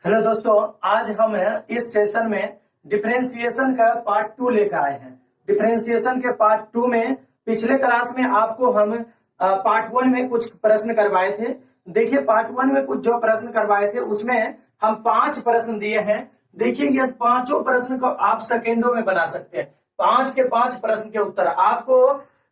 Hello दोस्तों, आज हम इस सेशन में डिफरेंशिएशन का पार्ट 2 लेकर आए हैं। डिफरेंशिएशन के पार्ट 2 में पिछले क्लास में आपको हम पार्ट 1 में कुछ प्रश्न करवाए थे। देखिए, पार्ट 1 में कुछ जो प्रश्न करवाए थे उसमें हम 5 प्रश्न दिए हैं। देखिए, ये पांचों प्रश्न को आप सेकेंडों में बना सकते हैं। 5 के 5 प्रश्न के उत्तर, आपको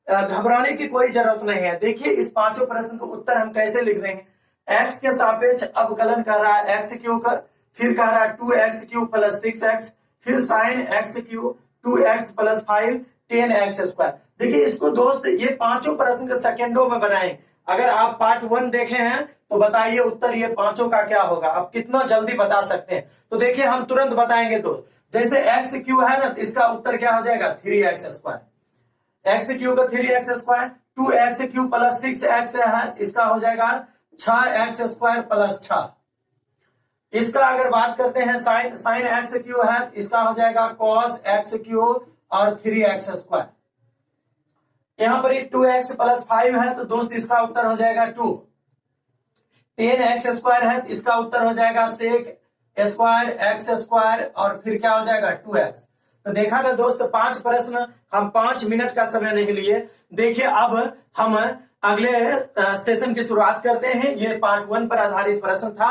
घबराने की कोई जरूरत नहीं है। देखिए, इस पांचों प्रश्न को उत्तर हम कैसे लिख देंगे। एक्स के सापेक्ष अवकलन कर रहा है एक्स क्यू का, फिर कह रहा है 2x³ प्लस 6x, फिर sign x³ 2x plus 5 10x square. देखिए, इसको दोस्त ये पांचों प्रश्न के सेकेंडों में बनाए। अगर आप पार्ट 1 देखे हैं तो बताइए उत्तर ये पांचों का क्या होगा। आप कितना जल्दी बता सकते हैं। तो देखिए, हम तुरंत बताएंगे। दोस्त, जैसे x³ है ना, तो इसका उत्तर क्या हो जाएगा 3x स्क्वायर। x³ का 3x square, 2x³ plus 6x है, इसका हो जाएगा 6x स्क्वायर प्लस 6। इसका अगर बात करते हैं साइन x³ है, इसका हो जाएगा cos x³ और 3x स्क्वायर। यहां पर 2x प्लस 5 है, तो दोस्त इसका उत्तर हो जाएगा 2। 10x स्क्वायर है, इसका उत्तर हो जाएगा sec स्क्वायर x स्क्वायर और फिर क्या हो जाएगा 2x। तो देखा ना दोस्त, 5 प्रश्न हम 5 मिनट का समय नहीं लिए। देखिए, अब हम अगले सेशन की शुरुआत करते हैं। ये पार्ट 1 पर आधारित प्रश्न था।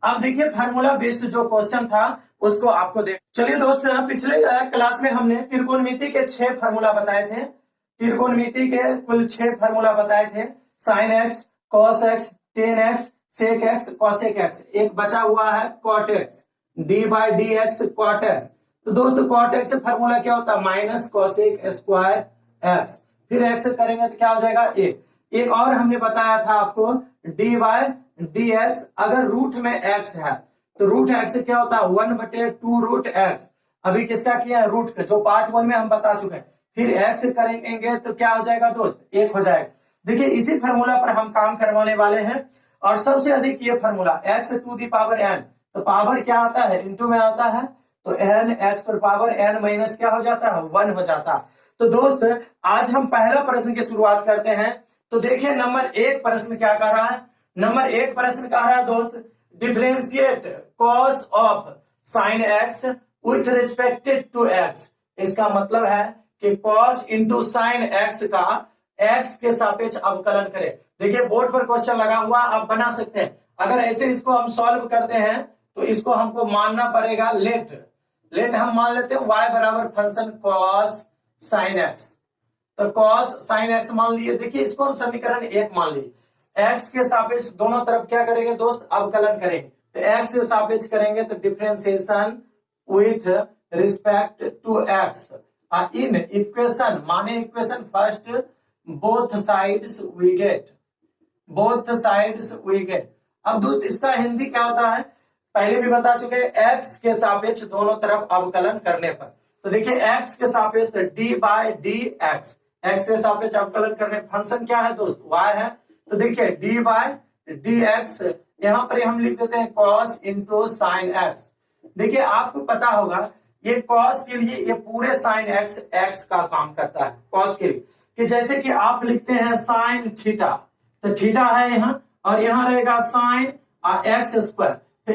अब देखिए, फार्मूला बेस्ड जो क्वेश्चन था उसको आपको देख। चलिए दोस्त, पिछले क्लास में हमने त्रिकोणमिति के 6 फार्मूला बताए थे। त्रिकोणमिति के कुल 6 फार्मूला बताए थे। Sine x, cos x, tan x, sec x, cosec x। एक बचा हुआ है cot x, d/dx cot x। तो दोस्त, cot x फार्मूला क्या होता है माइनस cosec स्क्वायर x। फिर x करेंगे तो क्या हो जाएगा एक और हमने बताया था आपको d/dx। अगर रूट में x है तो रूट x क्या होता है 1/2 रूट x। अभी किसका किया है रूट का, जो पार्ट 1 में हम बता चुके हैं। फिर x करेंगे तो क्या हो जाएगा दोस्त 1 हो जाएगा। देखिए, इसी फार्मूला पर हम काम करवाने वाले हैं। और सबसे अधिक ये फार्मूला x⁴n, तो पावर क्या आता है इंटू में आता है, तो n x⁴n माइनस क्या हो जाता है 1 हो जाता है। तो दोस्त, आज हम पहला प्रश्न की शुरुआत करते हैं। तो देखिए, नंबर 1 प्रश्न क्या कर रहा है। नंबर 1 प्रश्न कह रहा है दोस्त, differentiate cos of sine x with respected to x। इसका मतलब है कि cos इंटू साइन x का x के सापेक्ष अवकलन करें। देखिए, बोर्ड पर क्वेश्चन लगा हुआ, आप बना सकते हैं। अगर ऐसे इसको हम सॉल्व करते हैं तो इसको हमको मानना पड़ेगा लेट हम मान लेते हैं y बराबर फंक्शन cos साइन x। तो cos साइन x मान लिए। देखिए, इसको हम समीकरण 1 मान लिए। x के सापेक्ष दोनों तरफ क्या करेंगे दोस्त अवकलन करेंगे। तो x के सापेक्ष करेंगे तो differentiation with respect to x। In equation माने equation first both sides we get. अब दोस्त, इसका हिंदी क्या होता है पहले भी बता चुके हैं, x के सापेक्ष दोनों तरफ अवकलन करने पर। तो देखिए, x के सापेक्ष d/dx, x के सापेक्ष अवकलन करने फंक्शन क्या है दोस्त y है। तो देखिए, d/dx यहां पर हम लिख देते हैं cos इंटू साइन x। देखिए, आपको पता होगा ये cos के लिए ये पूरे साइन x का काम करता है। cos के लिए कि जैसे कि आप लिखते हैं साइन थीटा, तो थीटा है यहाँ और यहाँ रहेगा साइन x स्क्वायर। तो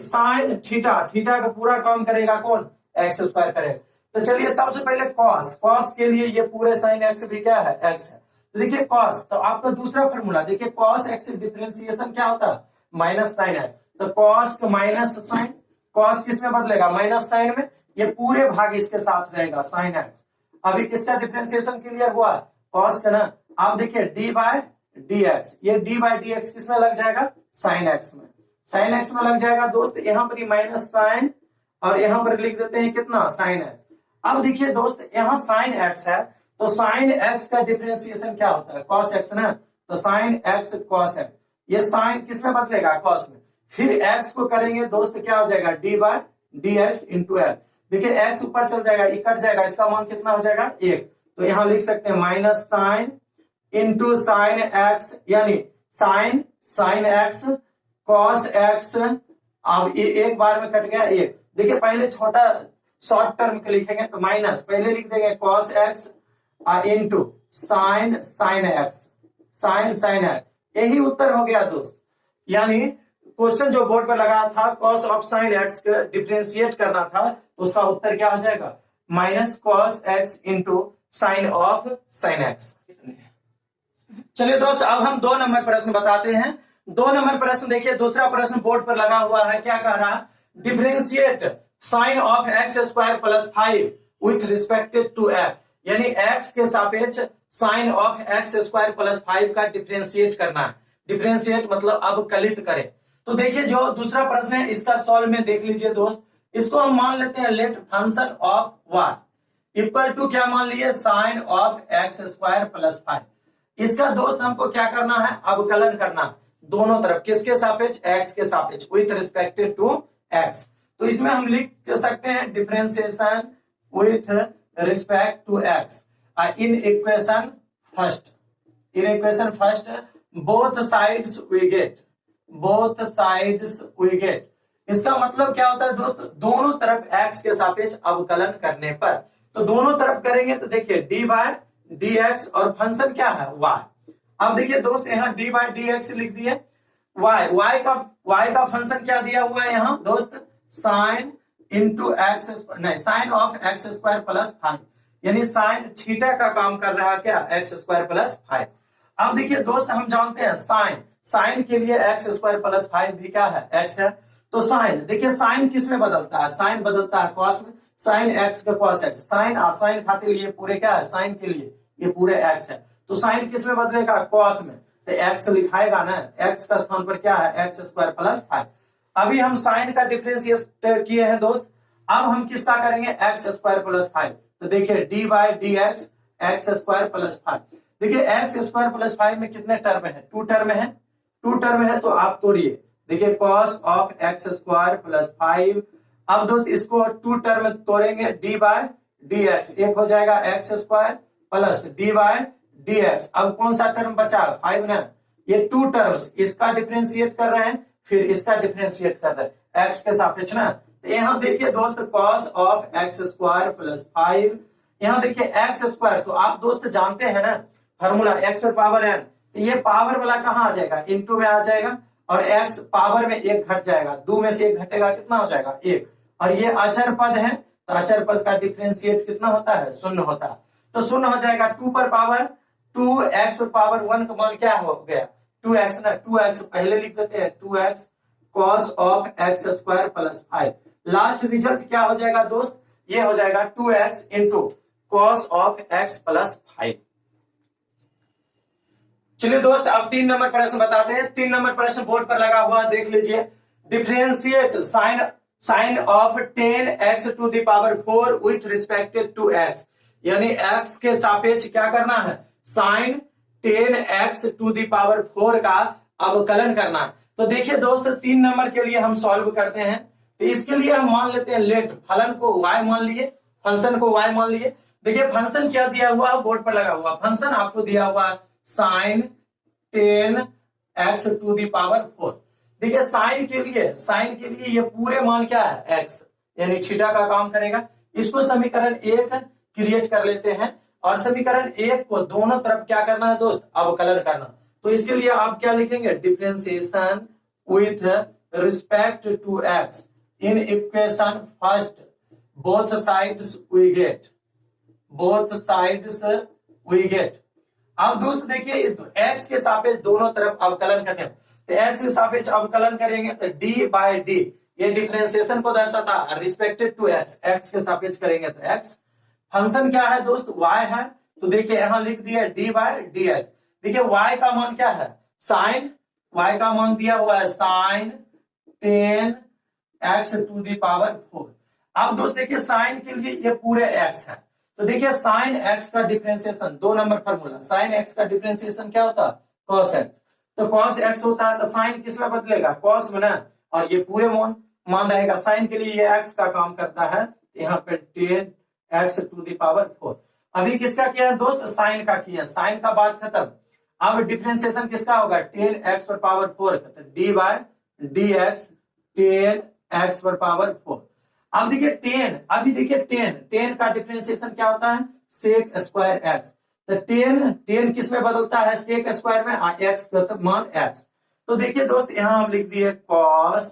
साइन थीटा का पूरा काम करेगा कौन x स्क्वायर करेगा। तो चलिए, सबसे पहले cos के लिए ये पूरे साइन x भी क्या है x है। तो देखिए cos, तो आपका दूसरा फॉर्मूला देखिए cos x डिफरेंशिएशन क्या होता है माइनस साइन है। तो cos का माइनस साइन, cos किस में बदलेगा माइनस साइन में, ये पूरे भाग इसके साथ रहेगा साइन x। अभी किसका डिफरेंशिएशन क्लियर हुआ cos का ना। आप देखिए d/dx, ये d/dx किस में लग जाएगा साइन x में। साइन x में लग जाएगा दोस्त, यहाँ पर माइनस साइन और यहाँ पर लिख देते हैं कितना साइन x। अब देखिए दोस्त, यहाँ साइन x है तो साइन x का डिफरेंशिएशन क्या होता है cos x ना। तो साइन x cos x, ये साइन किस में बदलेगा cos में। फिर x को करेंगे दोस्त क्या हो जाएगा d/dx इंटू x। देखिए, x ऊपर चल जाएगा, ये कट जाएगा, इसका मान कितना हो जाएगा 1। तो यहाँ लिख सकते हैं minus sine into sine x, यानी साइन x cos x। अब ये एक बार में कट गया 1। देखिए, पहले छोटा शॉर्ट टर्म के लिखेंगे तो माइनस पहले लिख देंगे cos x into sine x, यही उत्तर हो गया दोस्त। यानी क्वेश्चन जो बोर्ड पर लगा था कॉस ऑफ साइन एक्स का डिफरेंशिएट करना था, तो उसका उत्तर क्या हो जाएगा, minus cos x into sine of sine x. चलिए दोस्त, अब हम 2 नंबर प्रश्न बताते हैं। 2 नंबर प्रश्न देखिए, दूसरा प्रश्न बोर्ड पर लगा हुआ है, क्या कह रहा है, differentiate sine of x square plus 5 with respected to x, यानी एक्स के सापेक्ष sine of x square plus 5 का डिफरेंशिएट करना है। डिफरेंशिएट मतलब अवकलित करें। तो देखिए जो दूसरा प्रश्न है इसका सॉल्व में देख लीजिए दोस्त, इसको हम मान लेते हैं let function of y equal to क्या मान लिए, sine of x square plus 5। इसका दोस्त हमको क्या करना है, अवकलन करना है दोनों तरफ, किसके सापेक्ष, एक्स के सापेक्ष, विथ रिस्पेक्टेड टू एक्स। तो इसमें हम लिख सकते हैं differentiation with respect to x in equation first. In equation first both sides we get, both sides we get. इसका मतलब क्या होता है दोस्त, दोनों तरफ एक्स के सापेक्ष अवकलन करने पर, तो दोनों तरफ करेंगे तो देखिए डी बाय डी एक्स और फंक्शन क्या है, वाई। अब देखिए दोस्त यहाँ डी बाय डी एक्स लिख दिए, वाई का फंक्शन क्या दिया हुआ है यहाँ दोस्त, साइन इंटू एक्स, नहीं sine of x square plus 5, यानी साइन थीटा का काम कर रहा है क्या, एक्स स्क्वायर प्लस 5। अब देखिए दोस्त हम जानते हैं साइन के लिए एक्स स्क्वायर प्लस 5 भी क्या है, एक्स है। तो साइन देखिए, साइन किस में बदलता है, साइन बदलता है कॉस में, साइन एक्स का कॉस एक्स, साइन खातिर ये पूरे क्या है, साइन के लिए ये पूरे एक्स है, तो साइन किस में बदलेगा, कॉस में, तो एक्स लिखाएगा ना, एक्स का स्थान पर क्या है, एक्स स्क्वायर प्लस 5। अभी हम साइन का डिफरेंशिएट किए हैं दोस्त, अब हम किसका करेंगे, एक्स स्क्वायर प्लस 5। तो देखिए d by d x, x square plus 5। देखिए एक्स स्क्वायर प्लस 5 में कितने टर्म है, 2 टर्म है, 2 टर्म है, तो आप तोड़िए, देखिए cos of x square plus 5। अब दोस्त इसको 2 टर्म में तोड़ेंगे, डी बाय डी एक्स, एक हो जाएगा x square plus d by d x. अब कौन सा टर्म बचा, 5 ना, ये 2 टर्म्स, इसका डिफरेंशिएट कर रहे हैं, फिर इसका डिफरेंशिएट कर रहे हैं एक्स के सापेक्ष ना। तो यहाँ देखिए दोस्त cos of x square plus 5, यहाँ देखिए एक्स स्क्वायर, तो आप दोस्त जानते हैं ना फॉर्मूला एक्स पर पावर एन, तो ये पावर वाला कहाँ आ जाएगा, इनटू में आ जाएगा, और एक्स पावर में 1 घट जाएगा, 2 में से 1 घटेगा, कितना हो जाएगा 1, और ये अचर पद है, तो अचर पद का डिफरेंशिएट कितना होता है, 0 होता है, तो 0 हो जाएगा। 2 पर पावर 2, एक्स पर पावर 1 का मान क्या हो गया, 2x ना, 2x पहले लिख देते हैं, 2x cos of x square plus 5। Last result क्या हो जाएगा दोस्त, ये हो जाएगा 2x into cos of x plus 5। चलिए दोस्त अब 3 नंबर प्रश्न बताते हैं। 3 नंबर प्रश्न बोर्ड पर लगा हुआ देख लीजिए, differentiate sine of 10x to the power 4 with respected to x, यानी x के सापेक्ष क्या करना है, sign 10x to the power 4 का अवकलन करना है। तो देखिए दोस्त 3 नंबर के लिए हम सॉल्व करते हैं, तो इसके लिए हम मान लेते हैं लेट, फलन को y मान लिए, फंक्शन को y मान लिए। देखिए फंक्शन क्या दिया हुआ है, बोर्ड पर लगा हुआ फंक्शन आपको दिया हुआ sign 10x to the power 4। देखिए साइन के लिए ये पूरे मान क्या है, x, यानी थीटा का काम करेगा। इसको समीकरण 1 क्रिएट कर लेते हैं, और समीकरण 1 को दोनों तरफ क्या करना है दोस्त, अवकलन करना। तो इसके लिए आप क्या लिखेंगे, differentiation with respect to x in equation first, both sides we get, both sides we get. अब दोस्त देखिए x के सापेक्ष दोनों तरफ अवकलन करने, तो x के सापेक्ष अवकलन करेंगे तो d बाय d, ये डिफरेंशिएशन को दर्शाता है, रिस्पेक्टेड टू x, x के सापेक्ष करेंगे तो x। फंक्शन क्या है दोस्त, y है, तो देखिए यहां लिख दिया d बाय dx। देखिए y का मान क्या है, साइन, y का मान दिया हुआ है sign 10x to the power 4। अब दोस्त देखिए साइन के लिए ये पूरे x है, तो देखिए साइन x का differentiation, 2 number formula, sine x का डिफरेंशिएशन क्या होता है, cos x। तो cos x होता है, तो साइन किस में बदलेगा, cos में ना, और ये पूरे मान रहेगा। साइन के लिए ये x का काम करता है, यहाँ पे 10x टू द पावर 4। अभी किसका किया दोस्त, साइन का किया, साइन का बात खत्म। अब डिफरेंशिएशन किसका होगा, 10x पर पावर 4, तो d बाय dx 10x पर पावर 4। अब देखिए 10, अभी देखिए 10 का डिफरेंशिएशन क्या होता है, सेक स्क्वायर x। तो 10 किस में बदलता है, सेक स्क्वायर में, x का मान x। तो देखिए दोस्त यहाँ हम लिख दिए cos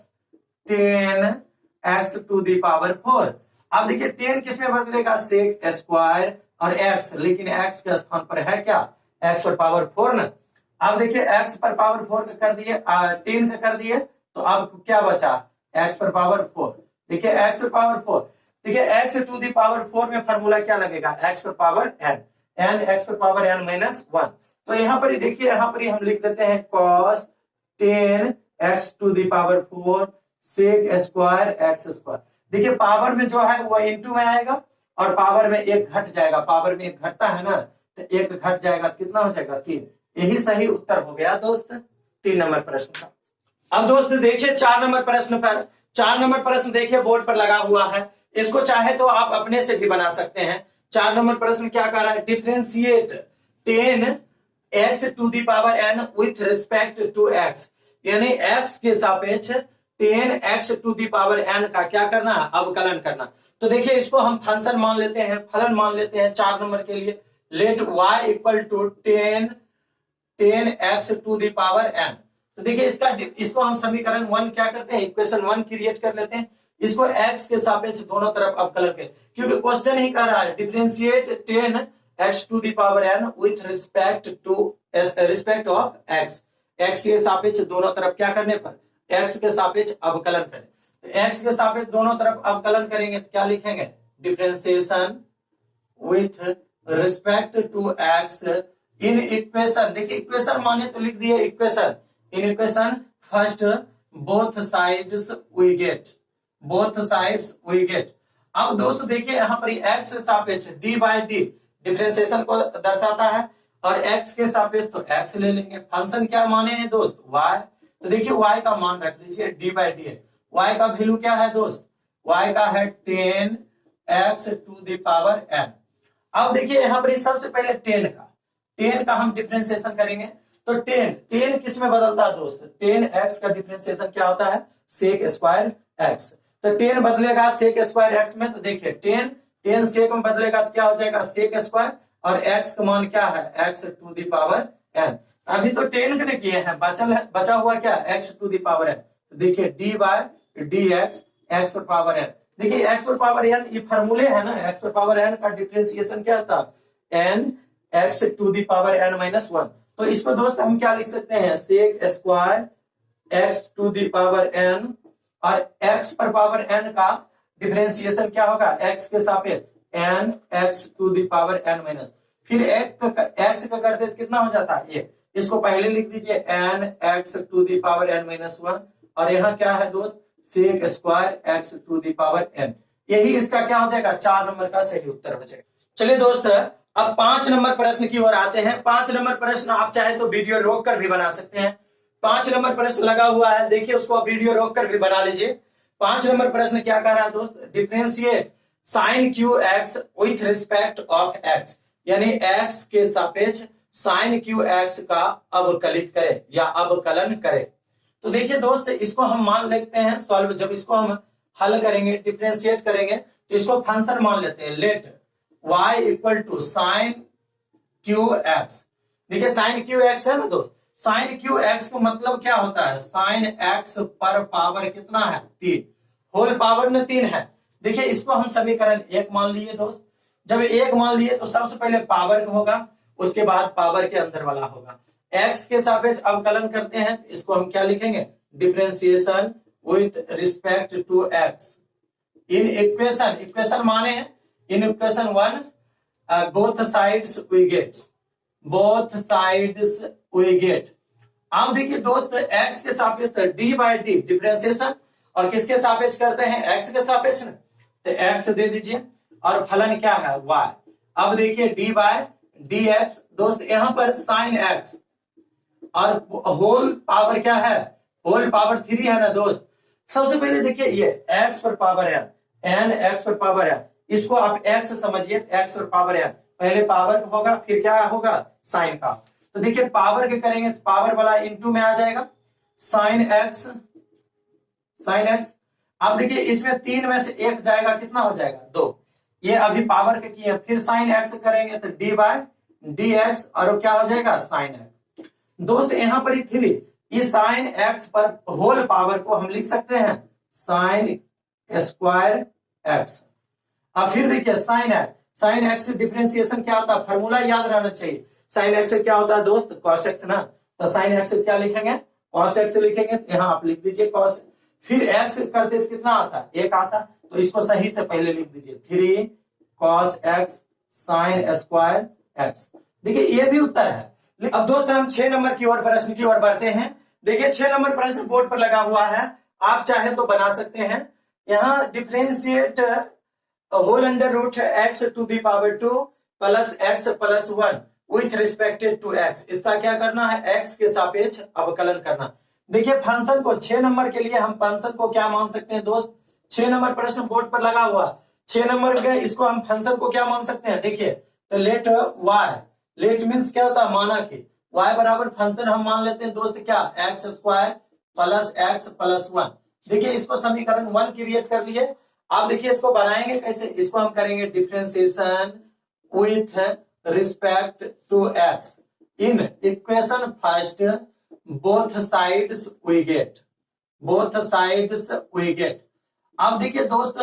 10x to the power 4। अब देखिए 10 किस में बदलेगा, सेक स्क्वायर और x, लेकिन x के स्थान पर है क्या, x पर पावर 4 ना। अब देखिए x पर पावर 4 का कर दिए, 10 का कर दिए, तो अब क्या बचा, x पर पावर 4। देखिए x पर पावर 4, देखिए x टू दी पावर 4 में फॉर्मूला क्या लगेगा, x पर पावर n x पर पावर n माइनस 1। तो यहाँ पर ही देखिए, यहाँ पर ही हम लिख देते हैं cos 10x to the power 4 sec square x square. देखिए पावर में जो है वो इनटू में आएगा और पावर में एक घट जाएगा, पावर में एक घटता है ना, तो एक घट जाएगा, कितना हो जाएगा, 3। यही सही उत्तर हो गया दोस्त 3 नंबर प्रश्न का। अब दोस्त देखिए 4 नंबर प्रश्न पर, 4 नंबर प्रश्न देखिए बोर्ड पर लगा हुआ है, इसको चाहे तो आप अपने से भी बना सकते हैं। 4 नंबर प्रश्न क्या कह रहा है, differentiate 10x to the power n with respect to x, यानी x के सापेक्ष 10x to the power n का क्या करना है, अवकलन करना। तो देखिए इसको हम फंक्शन मान लेते हैं, फलन मान लेते हैं 4 नंबर के लिए। Let y equal to 10x to the power n। तो देखिए इसको हम समीकरण 1 क्या करते हैं, इक्वेशन 1 क्रिएट कर लेते हैं, इसको x के सापेक्ष दोनों तरफ अवकलन के, क्योंकि क्वेश्चन ही कह रहा है differentiate 10x to the power n with respect of x, x के सापेक्ष दोनों तरफ क्या करने पर, x के सापेक्ष अवकलन करें। तो x के सापेक्ष दोनों तरफ अवकलन करेंगे तो क्या लिखेंगे, differentiation with respect to x in equation. देखिए इक्वेशन माने तो लिख दिए equation, in equation first both sides we get, both sides we get. अब दोस्तों देखिए यहाँ पर x के सापेक्ष d बाई डी डिफरेंशिएशन को दर्शाता है, और x के सापेक्ष तो x ले लेंगे। फंक्शन क्या माने हैं दोस्त, y। तो देखिए y का मान रख दीजिए d बाई डी है, y का वैल्यू क्या है दोस्त, y का है 10x to the power n। अब देखिए यहाँ पर सबसे पहले 10 का हम डिफरेंशिएशन करेंगे, तो 10 किस में बदलता है दोस्त, 10x का डिफरेंशिएशन क्या होता है, सेक स्क्वायर x। तो 10 बदलेगा सेक स्क्वायर x में, तो देखिए 10 सेक में बदलेगा तो क्या हो जाएगा, सेक स्क्वायर, और x का मान क्या है, x to the power n। अभी तो 10 ने किए हैं, बचा हुआ क्या, x to the power n। तो देखिए d by d x, x पर पावर n। देखिए x पर पावर n ये फार्मूले है ना, x पर पावर n का डिफरेंशिएशन क्या होता है, n x to the power n minus 1। तो इसको दोस्त हम क्या लिख सकते हैं, sec square x to the power n, और x पर पावर n का डिफरेंशिएशन क्या होगा, x के सापेक्ष n x to the power n minus, फिर x का कर दे कितना हो जाता है, ये इसको पहले लिख दीजिए n x to the power n minus 1, और यहाँ क्या है दोस्त, sec square x to the power n। यही इसका क्या हो जाएगा, 4 नंबर का सही उत्तर हो जाएगा। चलिए दोस्त अब 5 नंबर प्रश्न की ओर आते हैं। 5 नंबर प्रश्न आप चाहे तो वीडियो रोक कर भी बना सकते हैं। 5 नंबर प्रश्न लगा हुआ है, देखिए उसको वीडियो रोक कर भी बना लीजिए। 5 नंबर प्रश्न क्या कह रहा है दोस्त, differentiate sine cube x with respect of x, यानी एक्स के सापेक्ष साइन क्यू एक्स का अवकलित करे या अवकलन करे। तो देखिए दोस्त इसको हम मान लेते हैं सॉल्व, जब इसको हम हल करेंगे डिफरेंशिएट करेंगे तो इसको फंक्शन मान लेते हैं, let y equal to sine cube x. देखिए साइन क्यू एक्स है ना दोस्त, साइन क्यू एक्स का मतलब क्या होता है, साइन एक्स पर पावर कितना है, 3, होल पावर में 3 है। देखिए इसको हम समीकरण 1 मान लिए दोस्त, जब 1 मान लिए तो सबसे पहले पावर होगा, उसके बाद पावर के अंदर वाला होगा। x के सापेक्ष अवकलन करते हैं तो इसको हम क्या लिखेंगे, differentiation with respect to x in equation, equation माने हैं in equation 1 both sides we get, both sides we get. अब देखिए दोस्त x के सापेक्ष d बाई डी डिफरेंशिएशन, और किसके सापेक्ष करते हैं, x के सापेक्ष ना, तो x दे दीजिए, और फलन क्या है, y। अब देखिए d बाय डी एक्स दोस्त, यहां पर साइन x और होल पावर क्या है, होल पावर 3 है ना दोस्त। सबसे पहले देखिए ये x पर पावर है, n x पर पावर है, इसको आप x समझिए, x पर पावर है, पहले पावर होगा फिर क्या होगा, साइन का। तो देखिए पावर के करेंगे तो पावर वाला इनटू में आ जाएगा, साइन x, साइन x। अब देखिए इसमें 3 में से 1 जाएगा, कितना हो जाएगा, 2। ये अभी पावर के किए, फिर साइन x करेंगे तो d बाय डी एक्स, और क्या हो जाएगा, साइन x। दोस्त यहाँ पर ही इस साइन एक्स पर होल पावर को हम लिख सकते हैं साइन स्क्वायर एक्स। अब फिर देखिए साइन एक्स डिफरेंशिएशन क्या होता है, फॉर्मूला याद रहना चाहिए। साइन एक्स क्या होता है दोस्त, कॉस एक्स ना। तो साइन एक्स क्या लिखेंगे, कॉस एक्स लिखेंगे। तो यहाँ आप लिख दीजिए कॉस, फिर एक्स करते तो कितना आता है, एक आता। तो इसको सही से पहले लिख दीजिए 3 cos x sine square x. देखिए ये भी उत्तर है। अब दोस्त हम 6 नंबर की ओर प्रश्न की ओर बढ़ते हैं। देखिए 6 नंबर प्रश्न बोर्ड पर लगा हुआ है, आप चाहे तो बना सकते हैं। यहाँ differentiate whole under root x to the power 2 plus x plus 1 with respected to x. इसका क्या करना है, एक्स के सापेक्ष अवकलन करना। देखिए फंक्शन को 6 नंबर के लिए हम फंक्शन को क्या मान सकते हैं दोस्त, 6 नंबर प्रश्न बोर्ड पर लगा हुआ 6 नंबर के, इसको हम फंक्शन को क्या मान सकते हैं। देखिए तो लेट वाई, लेट मीन्स क्या होता है, माना कि y बराबर फंक्शन हम मान लेते हैं दोस्त क्या, x square plus x plus 1। देखिए इसको समीकरण 1 क्रिएट कर लिए। आप देखिए इसको बनाएंगे कैसे, इसको हम करेंगे differentiation with respect to x in equation first both sides we get, both sides we get. अब देखिए दोस्त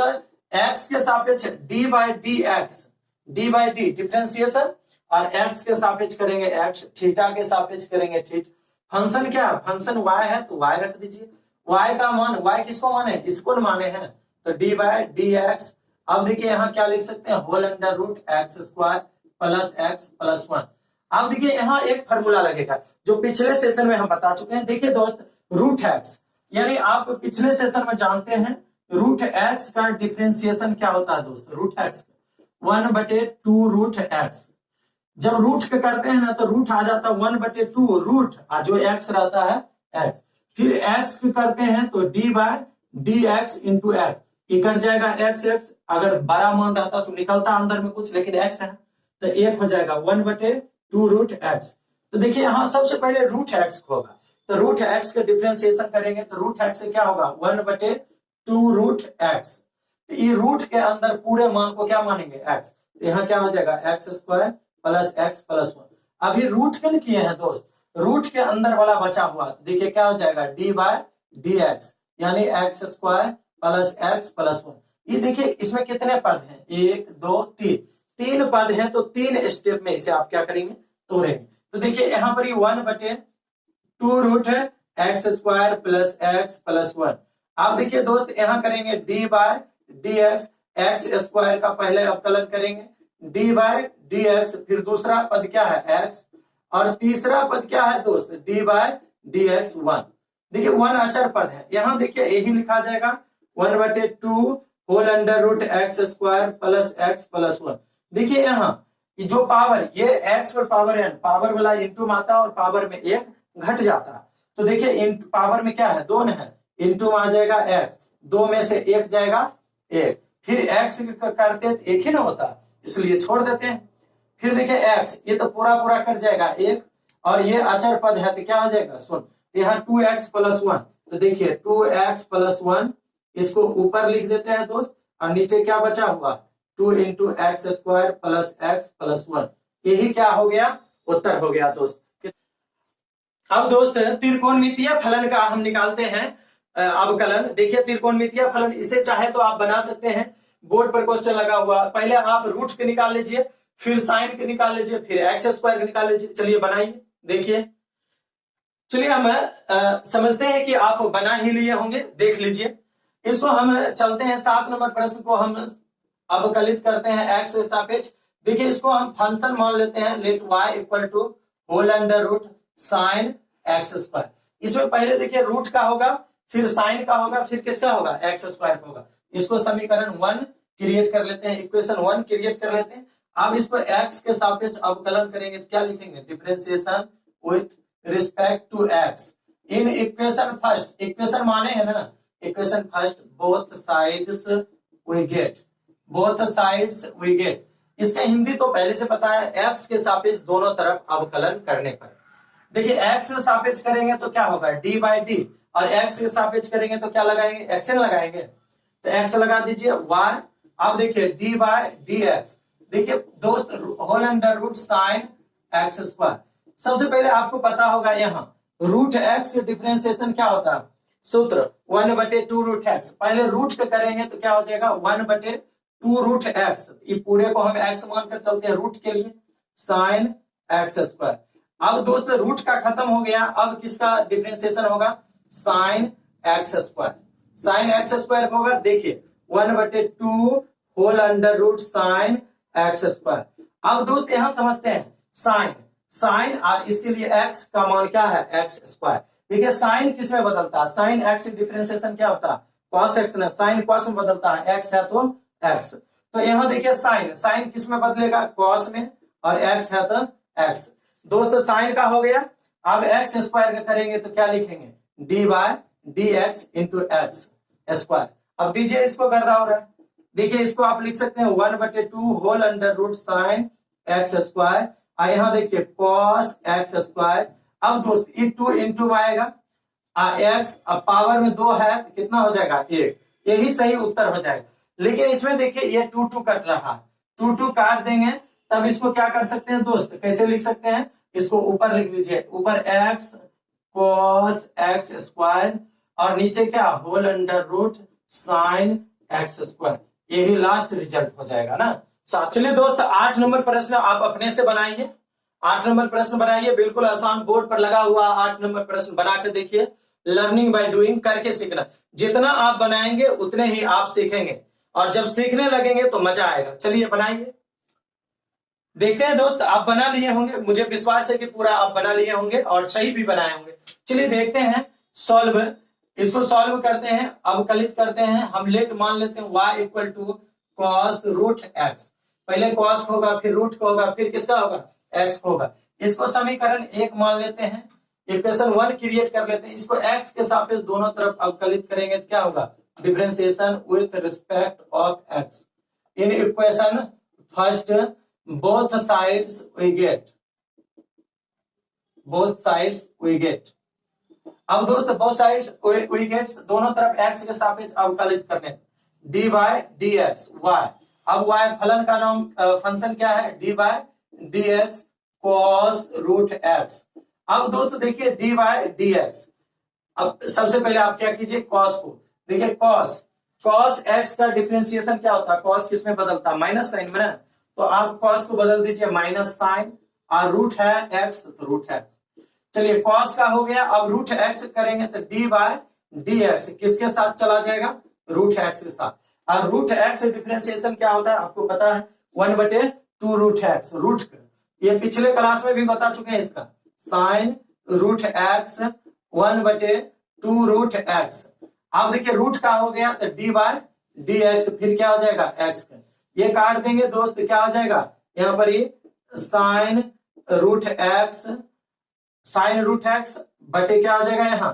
x के सापेक्ष d by d x, d by d differentiation, और x के सापेक्ष करेंगे x, थीटा के सापेक्ष करेंगे थीटा। फंक्शन क्या, फंक्शन y है तो y रख दीजिए। y का मान, y किसको माने, इसको माने हैं, तो d बाई डी एक्स। अब देखिए यहाँ क्या लिख सकते हैं, whole under root x square plus x plus 1। अब देखिए यहाँ एक फॉर्मूला लगेगा जो पिछले सेशन में हम बता चुके हैं। देखिए दोस्त रूट एक्स, यानी आप पिछले सेशन में जानते हैं रूट एक्स का डिफरेंशिएशन क्या होता है दोस्त, रूट एक्स 1/2 रूट एक्स। जब रूट के करते हैं ना तो रूट आ जाता है 1/2 रूट, जो एक्स रहता है एक्स। फिर एक्स के करते हैं तो d by d x into x, ये कट जाएगा एक्स एक्स, अगर बड़ा मान रहता तो निकलता अंदर में कुछ, लेकिन एक्स है तो एक हो जाएगा 1/2 रूट एक्स। तो देखिए यहाँ सबसे पहले रूट एक्स होगा, तो रूट एक्स का डिफरेंशिएशन करेंगे तो रूट एक्स से क्या होगा 1/2 रूट एक्स। तो ये रूट के अंदर पूरे मान को क्या मानेंगे एक्स, तो यहाँ क्या हो जाएगा x square plus x plus 1। अभी रूट के किए हैं दोस्त, रूट के अंदर वाला बचा हुआ, देखिए क्या हो जाएगा डी बाय डी एक्स, यानी x square plus x plus 1। ये देखिए इसमें कितने पद हैं, 1 2 3, 3 पद हैं, तो 3 स्टेप में इसे आप क्या करेंगे, तोड़ेंगे। तो देखिए यहाँ पर ये 1/2 रूट है x square plus x plus 1। आप देखिए दोस्त यहाँ करेंगे d by d x, x square का पहले अवकलन करेंगे डी बाय डी एक्स, फिर दूसरा पद क्या है एक्स, और तीसरा पद क्या है दोस्त डी बाय डी एक्स 1। देखिए 1 अचर पद है, यहाँ देखिए यही लिखा जाएगा 1/2 whole under root x square plus x plus 1। देखिए यहाँ जो पावर, ये एक्स पर पावर है, पावर वाला इंटू में आता और पावर में एक घट जाता। तो देखिए पावर में क्या है 2 है, इंटू में आ जाएगा एक्स, 2 में से 1 जाएगा 1, फिर एक्स करते हैं एक ही ना होता, इसलिए छोड़ देते हैं। फिर देखिए एक्स, ये तो पूरा पूरा कर जाएगा 1, और ये अचर पद है तो क्या हो जाएगा सुन, यहाँ 2x प्लस 1। तो देखिए 2x प्लस 1, इसको ऊपर लिख देते हैं दोस्त, और नीचे क्या बचा हुआ 2 into x square plus x plus 1। यही क्या हो गया, उत्तर हो गया दोस्त। अब दोस्त त्रिकोणमितीय फलन का हम निकालते हैं अवकलन। देखिए त्रिकोणमितीय फलन, इसे चाहे तो आप बना सकते हैं, बोर्ड पर क्वेश्चन लगा हुआ, पहले आप रूट के निकाल लीजिए, फिर साइन के निकाल लीजिए, फिर एक्स स्क्वायर के निकाल लीजिए। चलिए बनाइए, देखिए चलिए हम समझते हैं कि आप बना ही लिए होंगे, देख लीजिए। इसको हम चलते हैं 7 नंबर प्रश्न को हम अवकलित करते हैं एक्स के सापेक्ष। देखिए इसको हम फंक्शन मान लेते हैं let y equal to whole under root sine x square. इसमें पहले देखिए रूट का होगा, फिर साइन का होगा, फिर किसका होगा एक्स स्क्वायर का होगा। इसको समीकरण 1 क्रिएट कर लेते हैं, इक्वेशन 1 क्रिएट कर लेते हैं। अब इसको एक्स के सापेक्ष अवकलन करेंगे तो क्या लिखेंगे, differentiation with respect to x in equation first. Equation माने है ना, equation first both sides we get, both sides we get. इसका हिंदी तो पहले से पता है, एक्स के सापेक्ष दोनों तरफ अवकलन करने पर। देखिए एक्स के सापेक्ष करेंगे तो क्या होगा डी बाई डी, और एक्स के सापेक्ष करेंगे तो क्या लगाएंगे, एक्शन लगाएंगे, तो एक्स लगा दीजिए y। अब देखिए डी बाई डी एक्स, देखिए दोस्त whole under root sine x square. सबसे पहले आपको पता होगा यहाँ रूट एक्स डिफरेंशिएशन क्या होता है, सूत्र 1/2 रूट एक्स। पहले रूट का करेंगे तो क्या हो जाएगा 1/2 रूट एक्स, ये पूरे को हम एक्स मानकर चलते हैं रूट के लिए, साइन एक्स स्क्वायर। अब दोस्त रूट का खत्म हो गया, अब किसका डिफरेंशिएशन होगा, sine x square. Sine x square होगा, देखिए 1/2 whole under root sine x square. अब दोस्त यहां समझते हैं साइन, साइन और इसके लिए एक्स का मान क्या है, एक्स स्क्वायर। देखिए साइन किस में बदलता है, साइन एक्स डिफरेंशिएशन क्या होता है, कॉस एक्स ना, साइन कॉस में बदलता है, एक्स है तो एक्स। तो यहाँ देखिए साइन, साइन किस में बदलेगा, कॉस में, और एक्स है तो एक्स। दोस्तों साइन का हो गया, अब एक्स स्क्वायर का करेंगे तो क्या लिखेंगे, d by d x into x square. अब दीजिए इसको गर्दा हो रहा है, देखिए इसको आप लिख सकते हैं 1/2 whole under root sine x square, और यहाँ देखिए कॉस एक्स स्क्वायर। अब दोस्त ये 2 इंटू आएगा एक्स, अब पावर में 2 है तो कितना हो जाएगा 1, यही सही उत्तर हो जाएगा। लेकिन इसमें देखिए ये 2 कट रहा है, 2 काट देंगे तब इसको क्या कर सकते हैं दोस्त, कैसे लिख सकते हैं, इसको ऊपर लिख लीजिए, ऊपर एक्स कॉस एक्स स्क्वायर और नीचे क्या whole under root sine x square, यही लास्ट रिजल्ट हो जाएगा ना। चलिए दोस्त 8 नंबर प्रश्न आप अपने से बनाइए, 8 नंबर प्रश्न बनाइए, बिल्कुल आसान, बोर्ड पर लगा हुआ 8 नंबर प्रश्न बना कर देखिए। लर्निंग बाय डूइंग, करके सीखना, जितना आप बनाएंगे उतने ही आप सीखेंगे, और जब सीखने लगेंगे तो मजा आएगा। चलिए बनाइए, देखते हैं दोस्त आप बना लिए होंगे, मुझे विश्वास है कि पूरा आप बना लिए होंगे और सही भी बनाए होंगे। चलिए देखते हैं सॉल्व, इसको सॉल्व करते हैं, अवकलित करते हैं। हम लेट मान लेते हैं y equal to cos root x, पहले कॉस होगा फिर रूट का होगा फिर किसका होगा, एक्स होगा। इसको समीकरण 1 मान लेते हैं, इक्वेशन 1 क्रिएट कर लेते हैं, इसको एक्स के सापेक्ष दोनों तरफ अवकलित करेंगे तो क्या होगा, differentiation with respect of x. In equation first both sides we get, both sides we get। अब दोस्त both sides we get दोनों तरफ x के सापेक्ष अवकलित करने, d by d x y। अब y फलन का नाम फंक्शन क्या है, d by d x cos root x। अब दोस्त देखिए d बाय डी एक्स, अब सबसे पहले आप क्या कीजिए कॉस को, देखिए कॉस x का डिफरेंशिएशन क्या होता है, कॉस किस में बदलता है, माइनस साइन में ना, तो आप कॉस को बदल दीजिए माइनस साइन, और रूट है एक्स तो रूट एक्स। चलिए कॉस का हो गया, अब रूट एक्स करेंगे तो डी बाय डी एक्स किसके साथ चला जाएगा, रूट एक्स के साथ। और रूट एक्स डिफरेंशिएशन क्या होता है आपको पता है, 1/2 रूट एक्स, रूट ये पिछले क्लास में भी बता चुके हैं इसका, sine root x 1/2 root x. अब देखिए रूट का हो गया तो डी बाय डी एक्स, फिर क्या हो जाएगा एक्स का, ये काट देंगे दोस्त, क्या हो जाएगा यहां पर ये sine root x, sine root x बटे क्या हो जाएगा यहाँ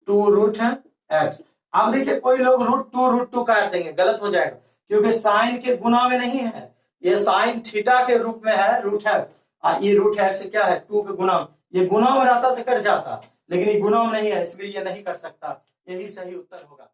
2 रूट एक्स। अब देखिए कोई लोग रूट 2 काट देंगे, गलत हो जाएगा, क्योंकि साइन के गुना में नहीं है, ये साइन थीटा के रूप में है रूट एक्स, ये रूट एक्स क्या है 2 के गुना, ये गुना में रहता तो कट जाता, लेकिन ये गुना में नहीं है इसलिए ये नहीं कर सकता, यही सही उत्तर होगा।